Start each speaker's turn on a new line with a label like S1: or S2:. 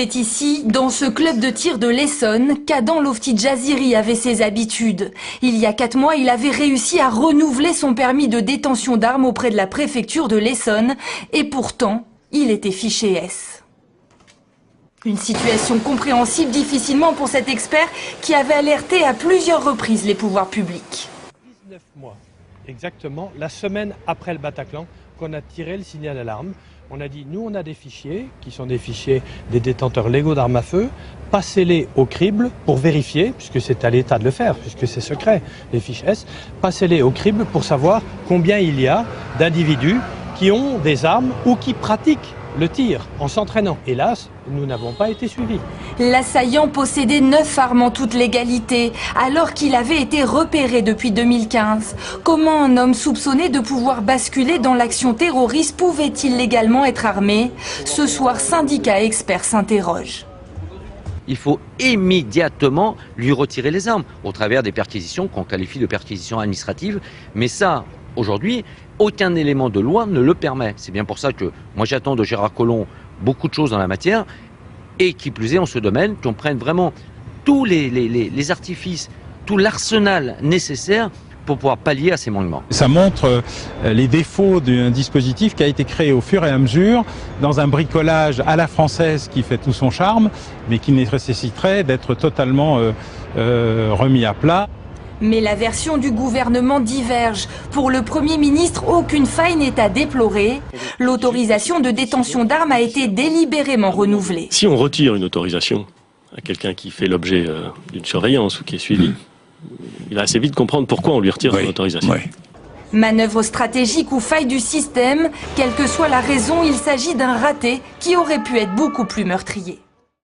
S1: C'est ici, dans ce club de tir de l'Essonne, qu'Adam Lofti-Jaziri avait ses habitudes. Il y a 4 mois, il avait réussi à renouveler son permis de détention d'armes auprès de la préfecture de l'Essonne. Et pourtant, il était fiché S. Une situation compréhensible difficilement pour cet expert qui avait alerté à plusieurs reprises les pouvoirs publics.
S2: 19 mois, exactement, la semaine après le Bataclan, qu'on a tiré le signal d'alarme. On a dit, nous on a des fichiers, qui sont des fichiers des détenteurs légaux d'armes à feu, passez-les au crible pour vérifier, puisque c'est à l'État de le faire, puisque c'est secret, les fiches S, passez-les au crible pour savoir combien il y a d'individus qui ont des armes ou qui pratiquent le tir en s'entraînant. Hélas, nous n'avons pas été suivis.
S1: L'assaillant possédait 9 armes en toute légalité, alors qu'il avait été repéré depuis 2015. Comment un homme soupçonné de pouvoir basculer dans l'action terroriste pouvait-il légalement être armé? Ce soir, syndicats et experts s'interrogent.
S3: Il faut immédiatement lui retirer les armes, au travers des perquisitions qu'on qualifie de perquisitions administratives. Mais ça, aujourd'hui, aucun élément de loi ne le permet. C'est bien pour ça que moi j'attends de Gérard Collomb beaucoup de choses dans la matière, et qui plus est en ce domaine, qu'on prenne vraiment tous les artifices, tout l'arsenal nécessaire pour pouvoir pallier à ces manquements.
S4: Ça montre les défauts d'un dispositif qui a été créé au fur et à mesure, dans un bricolage à la française qui fait tout son charme, mais qui nécessiterait d'être totalement remis à plat.
S1: Mais la version du gouvernement diverge. Pour le Premier ministre, aucune faille n'est à déplorer. L'autorisation de détention d'armes a été délibérément renouvelée.
S5: Si on retire une autorisation à quelqu'un qui fait l'objet d'une surveillance ou qui est suivi, il va assez vite comprendre pourquoi on lui retire son autorisation.
S1: Manœuvre stratégique ou faille du système, quelle que soit la raison, il s'agit d'un raté qui aurait pu être beaucoup plus meurtrier.